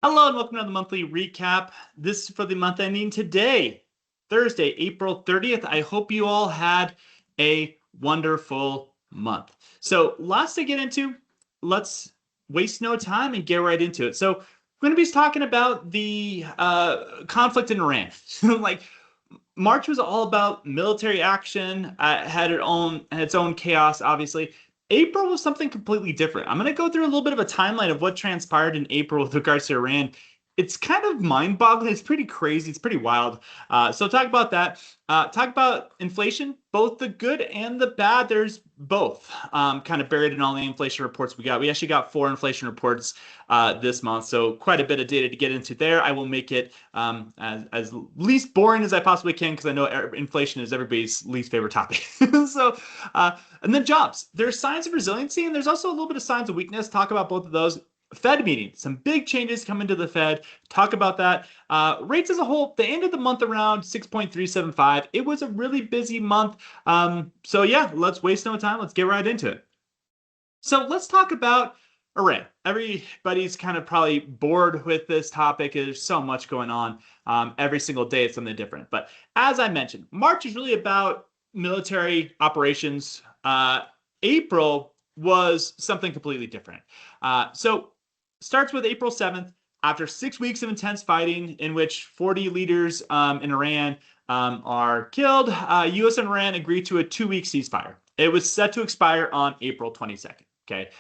Hello and welcome to the monthly recap. This is for the month ending today, Thursday, April 30th. I hope you all had a wonderful month. So, lots to get into. Let's waste no time and get right into it. So, we're going to be talking about the conflict in Iran. like, March was all about military action, had its own chaos, obviously. April was something completely different. I'm going to go through a little bit of a timeline of what transpired in April with regards to Iran. It's kind of mind-boggling. It's pretty crazy. It's pretty wild. So talk about that. Talk about inflation, both the good and the bad. There's both kind of buried in all the inflation reports we got. We actually got 4 inflation reports this month, so quite a bit of data to get into there. I will make it as least boring as I possibly can because I know inflation is everybody's least favorite topic. so, and then jobs. There's signs of resiliency, and there's also a little bit of signs of weakness. Talk about both of those. Fed meeting, some big changes coming to the Fed. Talk about that. Rates as a whole, the end of the month around 6.375. It was a really busy month. So yeah, let's waste no time. Let's get right into it. So let's talk about Iran. Everybody's kind of probably bored with this topic. There's so much going on. Every single day it's something different. But as I mentioned, March is really about military operations. April was something completely different. So starts with April 7th. After 6 weeks of intense fighting, in which 40 leaders in Iran are killed, U.S. and Iran agreed to a 2-week ceasefire. It was set to expire on April 22nd. Okay,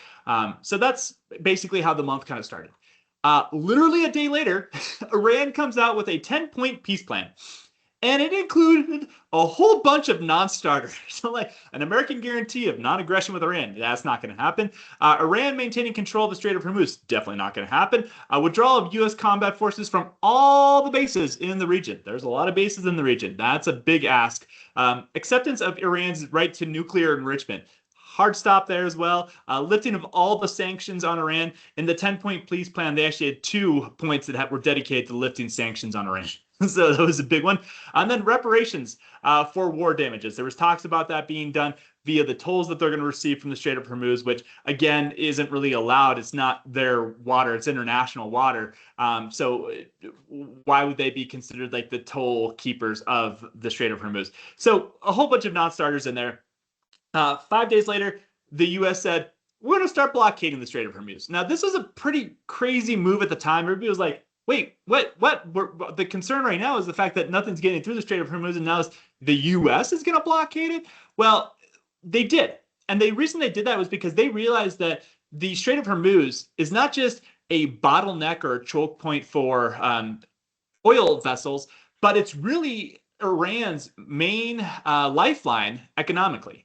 so that's basically how the month kind of started. Literally a day later, Iran comes out with a 10-point peace plan. And it included a whole bunch of non-starters. So like an American guarantee of non-aggression with Iran. That's not going to happen. Iran maintaining control of the Strait of Hormuz. Definitely not going to happen. Withdrawal of U.S. combat forces from all the bases in the region. There's a lot of bases in the region. That's a big ask. Acceptance of Iran's right to nuclear enrichment. Hard stop there as well. Lifting of all the sanctions on Iran. In the 10-point peace plan, they actually had 2 points that were dedicated to lifting sanctions on Iran. So that was a big one. And then reparations for war damages. There was talks about that being done via the tolls that they're going to receive from the Strait of Hormuz, which again isn't really allowed. It's not their water; it's international water. So why would they be considered like the toll keepers of the Strait of Hormuz? So a whole bunch of non-starters in there. 5 days later, the U.S. said, we're going to start blockading the Strait of Hormuz. Now, this was a pretty crazy move at the time. Everybody was like, wait, what? The concern right now is the fact that nothing's getting through the Strait of Hormuz, and now the U.S. is going to blockade it? Well, they did. And the reason they did that was because they realized that the Strait of Hormuz is not just a bottleneck or a choke point for oil vessels, but it's really Iran's main lifeline economically.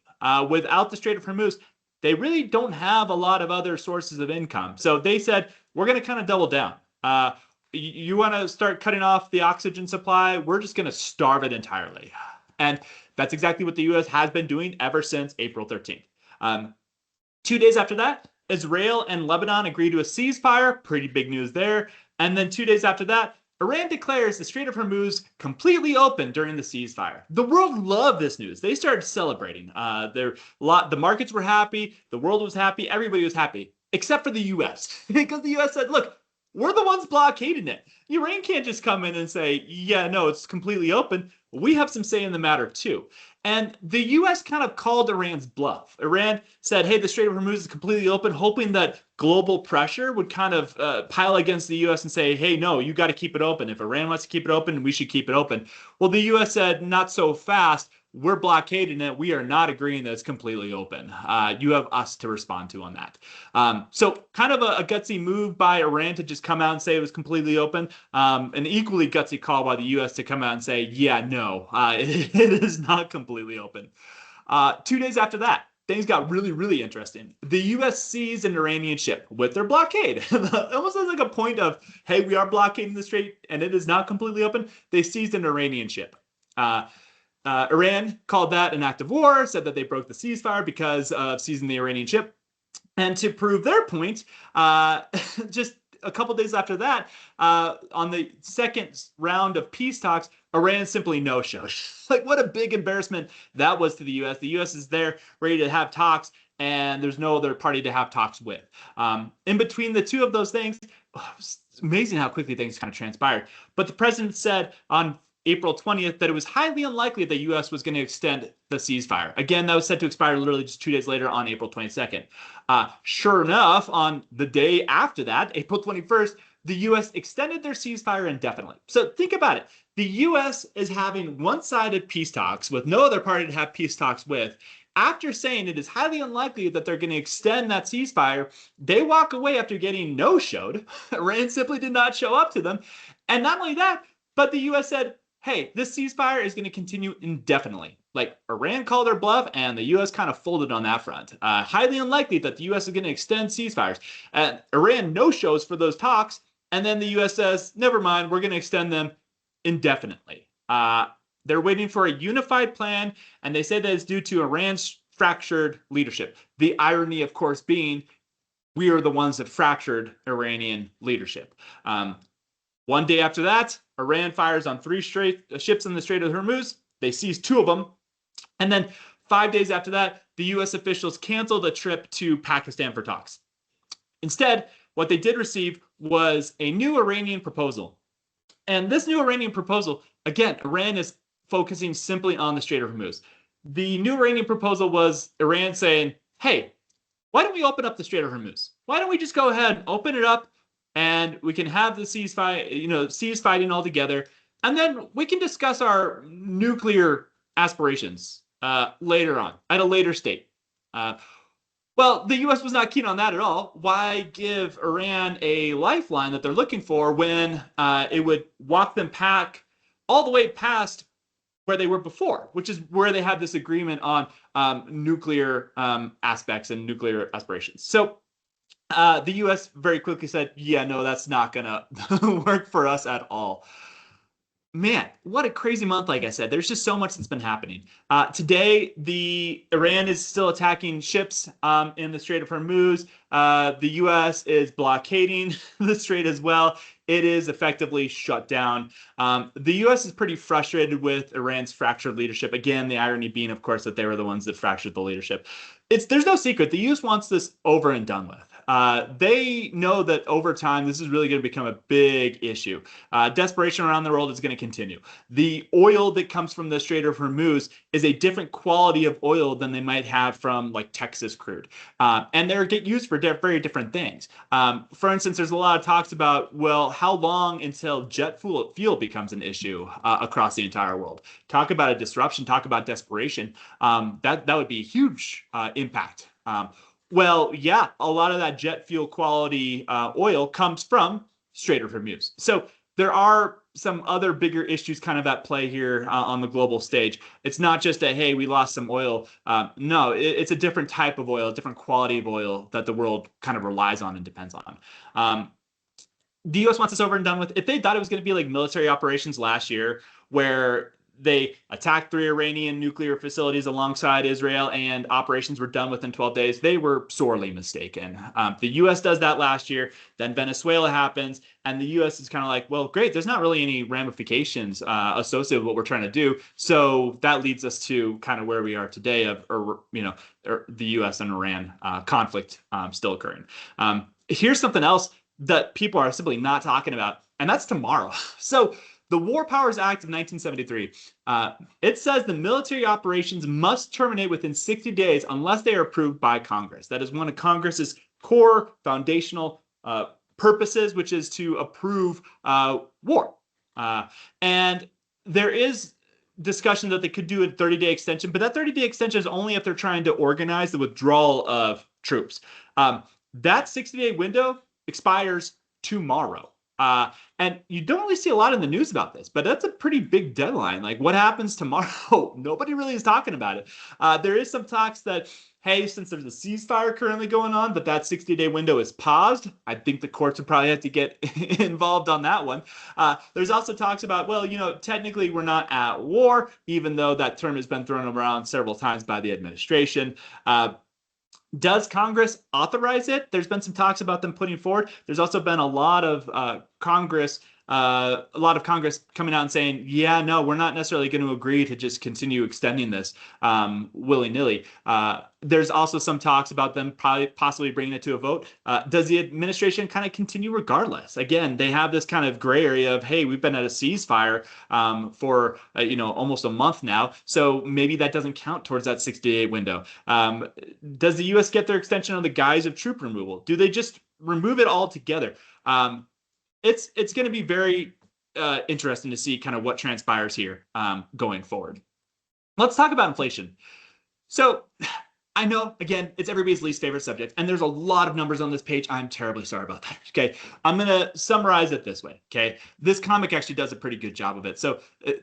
Without the Strait of Hormuz, they really don't have a lot of other sources of income. So they said, we're going to kind of double down. You want to start cutting off the oxygen supply? We're just going to starve it entirely. And that's exactly what the U.S. has been doing ever since April 13th. 2 days after that, Israel and Lebanon agreed to a ceasefire. Pretty big news there. And then 2 days after that, Iran declares the Strait of Hormuz completely open during the ceasefire. The world loved this news. They started celebrating. The markets were happy. The world was happy. Everybody was happy, except for the U.S. because the U.S. said, look, we're the ones blockading it. Iran can't just come in and say, yeah, no, it's completely open. We have some say in the matter too. And the U.S. kind of called Iran's bluff. Iran said, hey, the Strait of Hormuz is completely open, hoping that global pressure would kind of pile against the U.S. and say, hey, no, you got to keep it open. If Iran wants to keep it open, we should keep it open. Well, the U.S. said, not so fast. We're blockading it. We are not agreeing that it's completely open. You have us to respond to on that. So kind of a gutsy move by Iran to just come out and say it was completely open. An equally gutsy call by the U.S. to come out and say, yeah, no, it is not completely open. 2 days after that, things got really, really interesting. The U.S. seized an Iranian ship with their blockade. Almost as like a point of, hey, we are blockading the strait and it is not completely open. They seized an Iranian ship. Iran called that an act of war, said that they broke the ceasefire because of seizing the Iranian ship. And to prove their point, just a couple days after that, on the second round of peace talks, Iran simply no-showed. Like, what a big embarrassment that was to the U.S. The U.S. is there ready to have talks. and there's no other party to have talks with. In between the two of those things, it's amazing how quickly things kind of transpired. But the president said on April 20th that it was highly unlikely the U.S. was going to extend the ceasefire. Again, that was set to expire literally just 2 days later on April 22nd. Sure enough, on the day after that, April 21st, the U.S. extended their ceasefire indefinitely. So think about it. The U.S. is having one-sided peace talks with no other party to have peace talks with. After saying it is highly unlikely that they're going to extend that ceasefire, they walk away after getting no-showed. Iran simply did not show up to them. And not only that, but the U.S. said, hey, this ceasefire is going to continue indefinitely. Like, Iran called their bluff, and the U.S. kind of folded on that front. Highly unlikely that the U.S. is going to extend ceasefires. Iran no-shows for those talks, and then the U.S. says, never mind, we're going to extend them indefinitely. They're waiting for a unified plan, and they say that it's due to Iran's fractured leadership. The irony, of course, being we are the ones that fractured Iranian leadership. One day after that, Iran fires on 3 ships in the Strait of Hormuz. They seize 2 of them. And then 5 days after that, the U.S. officials canceled a trip to Pakistan for talks. Instead, what they did receive was a new Iranian proposal. And this new Iranian proposal, again, Iran is focusing simply on the Strait of Hormuz. The new Iranian proposal was Iran saying, hey, why don't we open up the Strait of Hormuz? Why don't we just go ahead and open it up, and we can have the cease fighting altogether, and then we can discuss our nuclear aspirations later on, at a later state. Well, the U.S. was not keen on that at all. Why give Iran a lifeline that they're looking for when it would walk them back all the way past where they were before, which is where they had this agreement on nuclear aspects and nuclear aspirations. So the U.S. very quickly said, yeah, no, that's not going to work for us at all. Man, what a crazy month, like I said. There's just so much that's been happening. Today, Iran is still attacking ships in the Strait of Hormuz. The U.S. is blockading the strait as well. It is effectively shut down. The U.S. is pretty frustrated with Iran's fractured leadership. Again, the irony being, of course, that they were the ones that fractured the leadership. There's no secret. The U.S. wants this over and done with. They know that over time, this is really going to become a big issue. Desperation around the world is going to continue. The oil that comes from the Strait of Hormuz is a different quality of oil than they might have from like Texas crude. And they're get used for very different things. For instance, there's a lot of talks about, well, how long until jet fuel becomes an issue across the entire world? Talk about a disruption, talk about desperation. That would be a huge impact. Well, yeah, a lot of that jet fuel quality oil comes from Strait of Hormuz. So there are some other bigger issues kind of at play here on the global stage. It's not just a, hey, we lost some oil. No, it's a different type of oil, a different quality of oil that the world kind of relies on and depends on. The U.S. wants this over and done with. If they thought it was going to be like military operations last year where they attacked 3 Iranian nuclear facilities alongside Israel and operations were done within 12 days. They were sorely mistaken. The U.S. does that last year. Then Venezuela happens. And the U.S. is kind of like, well, great. There's not really any ramifications associated with what we're trying to do. So that leads us to kind of where we are today of, the U.S. and Iran conflict still occurring. Here's something else that people are simply not talking about, and that's tomorrow. So the War Powers Act of 1973, it says the military operations must terminate within 60 days unless they are approved by Congress. That is one of Congress's core foundational purposes, which is to approve war. And there is discussion that they could do a 30-day extension, but that 30-day extension is only if they're trying to organize the withdrawal of troops. That 60-day window expires tomorrow. And you don't really see a lot in the news about this, but that's a pretty big deadline. Like, what happens tomorrow? Nobody really is talking about it. There is some talks that, hey, since there's a ceasefire currently going on, that 60-day window is paused. I think the courts would probably have to get involved on that one. There's also talks about, well, technically we're not at war, even though that term has been thrown around several times by the administration. Does Congress authorize it? There's been some talks about them putting forward. There's also been a lot of Congress a lot of Congress coming out and saying, yeah, no, we're not necessarily going to agree to just continue extending this willy-nilly. There's also some talks about them probably possibly bringing it to a vote. Does the administration kind of continue regardless? Again, they have this kind of gray area of, hey, we've been at a ceasefire for almost a month now, so maybe that doesn't count towards that 60-day window. Does the U.S. get their extension on the guise of troop removal? Do they just remove it altogether? It's going to be very interesting to see kind of what transpires here going forward. Let's talk about inflation. So I know, again, it's everybody's least favorite subject, and there's a lot of numbers on this page. I'm terribly sorry about that, okay? I'm going to summarize it this way, okay? This comic actually does a pretty good job of it. So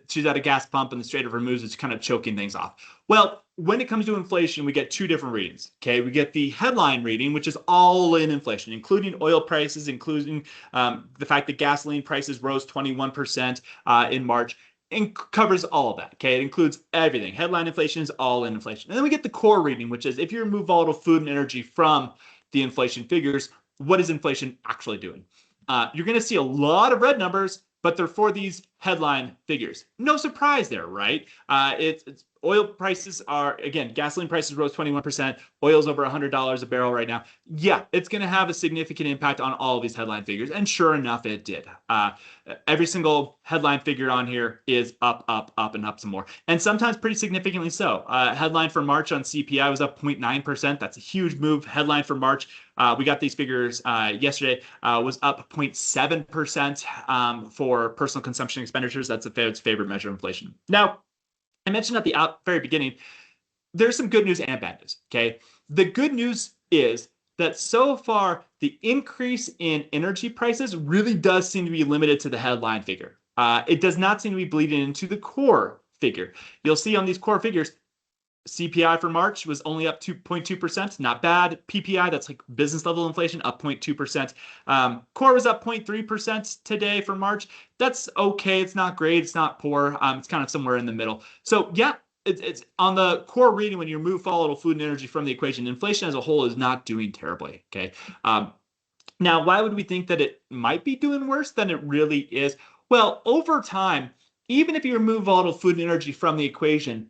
she's at a gas pump, and the Strait of Hormuz is kind of choking things off. Well, when it comes to inflation, we get two different readings, okay? We get the headline reading, which is all in inflation, including oil prices, including the fact that gasoline prices rose 21% in March. And covers all of that, okay? It includes everything. Headline inflation is all in inflation. And then we get the core reading, which is if you remove volatile food and energy from the inflation figures, what is inflation actually doing? You're going to see a lot of red numbers, but they're for these headline figures. No surprise there, right? It's oil prices are, again, gasoline prices rose 21%. Oil's over $100 a barrel right now. Yeah, it's going to have a significant impact on all of these headline figures. And sure enough, it did. Every single headline figure on here is up, and up some more. And sometimes pretty significantly so. Headline for March on CPI was up 0.9%. That's a huge move. Headline for March, we got these figures yesterday, was up 0.7% for personal consumption expenditures. That's the Fed's favorite measure of inflation. Now, I mentioned at the very beginning, there's some good news and bad news, okay? The good news is that so far, the increase in energy prices really does seem to be limited to the headline figure. It does not seem to be bleeding into the core figure. You'll see on these core figures, CPI for March was only up 2.2%. Not bad. PPI, that's like business level inflation, up 0.2%. Core was up 0.3% today for March. That's okay. It's not great. It's not poor. It's kind of somewhere in the middle. So yeah, it's on the core reading when you remove volatile food and energy from the equation, inflation as a whole is not doing terribly. Okay. Now, why would we think that it might be doing worse than it really is? Well, over time, even if you remove volatile food and energy from the equation,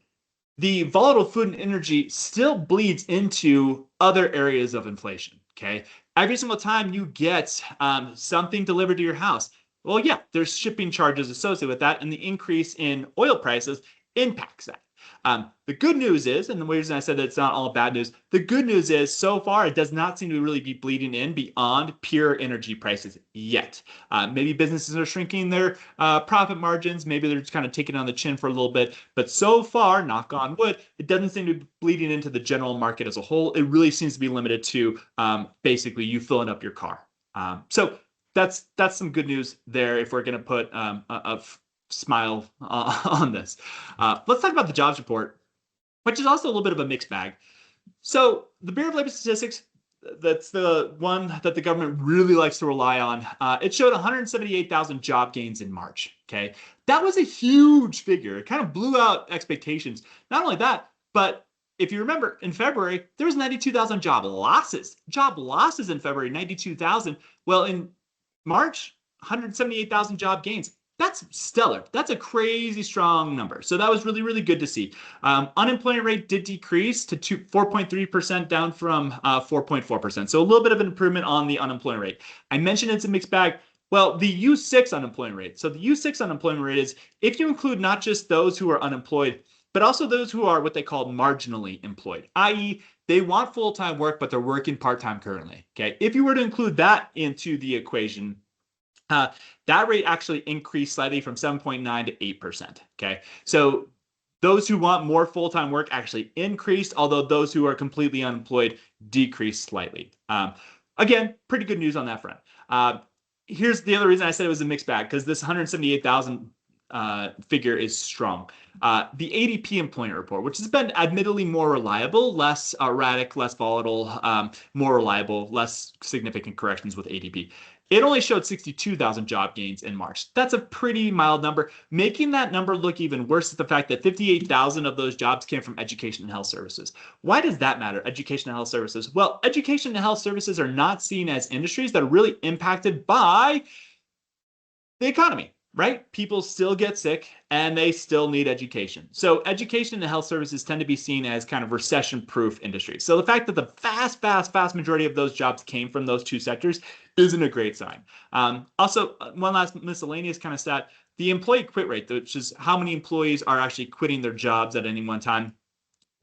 the volatile food and energy still bleeds into other areas of inflation, okay? Every single time you get something delivered to your house, well, yeah, there's shipping charges associated with that, and the increase in oil prices impacts that. The good news is, and the reason I said that it's not all bad news, the good news is so far it does not seem to really be bleeding in beyond pure energy prices yet. Maybe businesses are shrinking their profit margins. Maybe they're just kind of taking it on the chin for a little bit. But so far, knock on wood, it doesn't seem to be bleeding into the general market as a whole. It really seems to be limited to basically you filling up your car. So that's some good news there if we're going to put a smile on this. Let's talk about the jobs report, which is also a little bit of a mixed bag. So the Bureau of Labor Statistics, that's the one that the government really likes to rely on. It showed 178,000 job gains in March. Okay, that was a huge figure. It kind of blew out expectations. Not only that, but if you remember, in February, there was 92,000 job losses. Job losses in February, 92,000. Well, in March, 178,000 job gains. That's stellar. That's a crazy strong number. So that was really, really good to see. Unemployment rate did decrease to 4.3%, down from 4.4%. So a little bit of an improvement on the unemployment rate. I mentioned it's a mixed bag. Well, the U6 unemployment rate. So the U6 unemployment rate is if you include not just those who are unemployed, but also those who are what they call marginally employed, i.e., they want full-time work, but they're working part-time currently. Okay, if you were to include that into the equation, that rate actually increased slightly from 7.9 to 8%. Okay, so those who want more full-time work actually increased, although those who are completely unemployed decreased slightly. Again, pretty good news on that front. Here's the other reason I said it was a mixed bag, because this 178,000 figure is strong. The ADP employment report, which has been admittedly more reliable, less erratic, less volatile, more reliable, less significant corrections with ADP. It only showed 62,000 job gains in March. That's a pretty mild number. Making that number look even worse is the fact that 58,000 of those jobs came from education and health services. Why does that matter, education and health services? Well, education and health services are not seen as industries that are really impacted by the economy, right? People still get sick and they still need education. So education and health services tend to be seen as kind of recession-proof industries. So the fact that the vast majority of those jobs came from those two sectors isn't a great sign. Also, one last miscellaneous kind of stat, the employee quit rate, which is how many employees are actually quitting their jobs at any one time,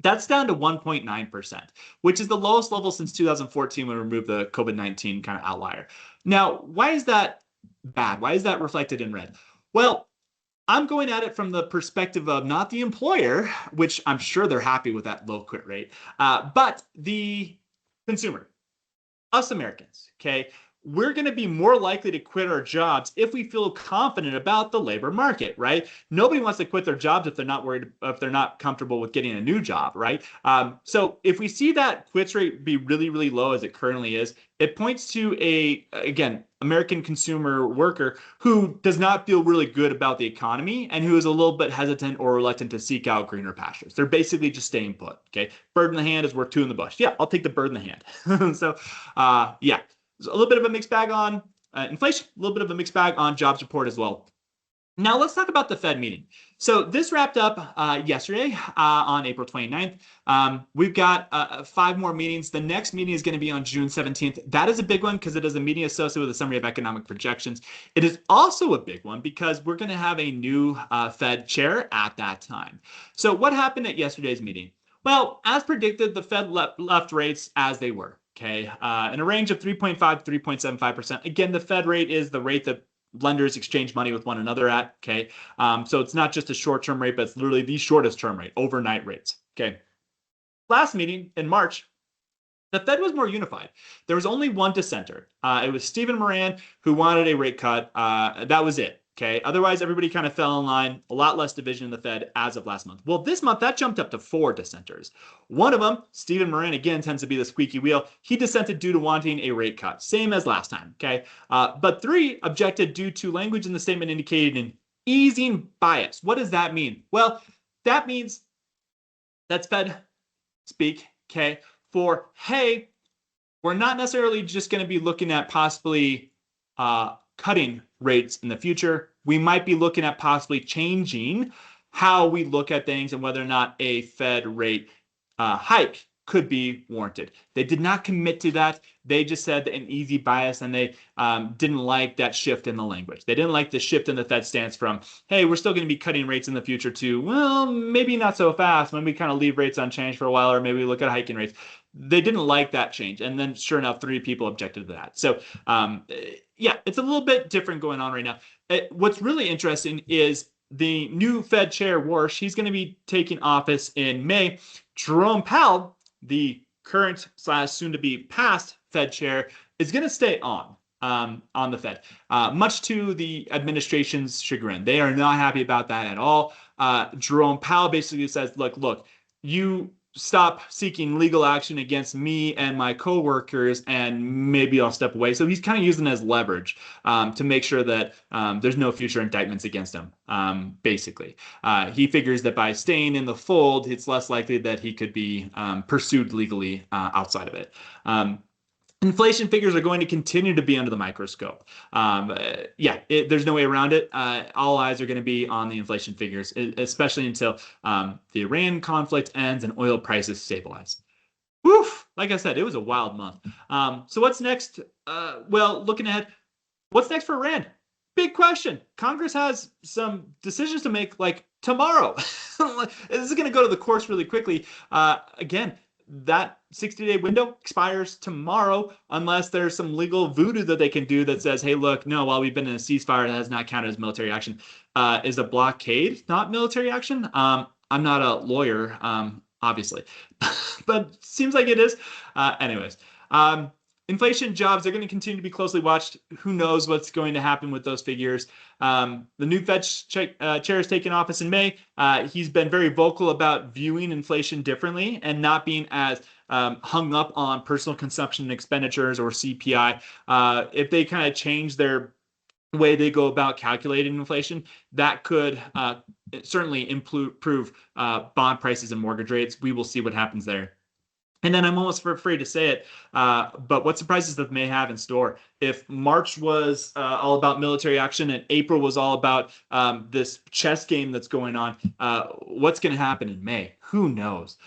that's down to 1.9%, which is the lowest level since 2014 when we removed the COVID-19 kind of outlier. Now, why is that bad? Why is that reflected in red? Well, I'm going at it from the perspective of not the employer, which I'm sure they're happy with that low quit rate, but the consumer, us Americans, okay? We're going to be more likely to quit our jobs if we feel confident about the labor market, right? Nobody wants to quit their jobs if they're not worried, if they're not comfortable with getting a new job, right? So if we see that quits rate be really, really low as it currently is, it points to again, American consumer worker who does not feel really good about the economy and who is a little bit hesitant or reluctant to seek out greener pastures. They're basically just staying put, okay? Bird in the hand is worth two in the bush. Yeah, I'll take the bird in the hand. So, yeah. A little bit of a mixed bag on inflation, a little bit of a mixed bag on jobs report as well. Now let's talk about the Fed meeting. So this wrapped up yesterday on April 29th. We've got 5 more meetings. The next meeting is going to be on June 17th. That is a big one because it is a meeting associated with a summary of economic projections. It is also a big one because we're going to have a new Fed chair at that time. So what happened at yesterday's meeting? Well, as predicted, the Fed left rates as they were. Okay, in a range of 3.5 to 3.75%. Again, the Fed rate is the rate that lenders exchange money with one another at. Okay, so it's not just a short-term rate, but it's literally the shortest term rate, overnight rates. Okay, last meeting in March, the Fed was more unified. There was only one dissenter. It was Stephen Moran who wanted a rate cut. That was it. Okay. Otherwise, everybody kind of fell in line. A lot less division in the Fed as of last month. Well, this month that jumped up to 4 dissenters. One of them, Stephen Moran, again tends to be the squeaky wheel. He dissented due to wanting a rate cut, same as last time. Okay. But 3 objected due to language in the statement indicated an easing bias. What does that mean? Well, that means that's Fed speak. Okay. For hey, we're not necessarily just going to be looking at possibly cutting rates in the future. We might be looking at possibly changing how we look at things and whether or not a Fed rate hike could be warranted. They did not commit to that. They just said an easy bias, and they didn't like that shift in the language. They didn't like the shift in the Fed stance from, hey, we're still going to be cutting rates in the future to, well, maybe not so fast. Maybe we kind of leave rates unchanged for a while, or maybe we look at hiking rates. They didn't like that change. And then sure enough, 3 people objected to that. So yeah, it's a little bit different going on right now. What's really interesting is the new Fed chair, Warsh, he's going to be taking office in May. Jerome Powell, the current / soon to be past Fed chair, is going to stay on the Fed, much to the administration's chagrin. They are not happy about that at all. Jerome Powell basically says, look, you stop seeking legal action against me and my coworkers, and maybe I'll step away. So he's kind of using it as leverage to make sure that there's no future indictments against him, basically. He figures that by staying in the fold, it's less likely that he could be pursued legally outside of it. Inflation figures are going to continue to be under the microscope. There's no way around it. All eyes are going to be on the inflation figures, especially until the Iran conflict ends and oil prices stabilize. Woof! Like I said, it was a wild month. So what's next? Well, looking ahead, what's next for Iran? Big question. Congress has some decisions to make, like tomorrow. This is going to go to the courts really quickly. Again, that 60-day window expires tomorrow unless there's some legal voodoo that they can do that says, hey, look, no, while we've been in a ceasefire, that has not counted as military action. Is a blockade not military action? I'm not a lawyer, obviously, but seems like it is. Anyways, inflation, jobs, they're going to continue to be closely watched. Who knows what's going to happen with those figures? The new Fed chair is taking office in May. He's been very vocal about viewing inflation differently and not being as hung up on personal consumption and expenditures or CPI. If they kind of change their way they go about calculating inflation, that could certainly improve bond prices and mortgage rates. We will see what happens there. And then I'm almost afraid to say it, but what surprises that may have in store? If March was all about military action and April was all about this chess game that's going on, what's going to happen in May? Who knows?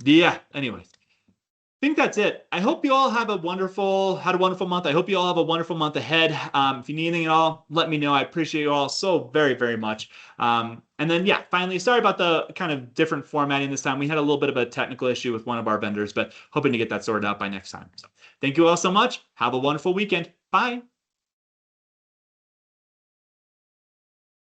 Yeah. Anyways, think that's it. I hope you all had a wonderful month. I hope you all have a wonderful month ahead. If you need anything at all, let me know. I appreciate you all so very, very much. And then, yeah, finally, sorry about the kind of different formatting this time. We had a little bit of a technical issue with one of our vendors, but hoping to get that sorted out by next time. So thank you all so much. Have a wonderful weekend. Bye.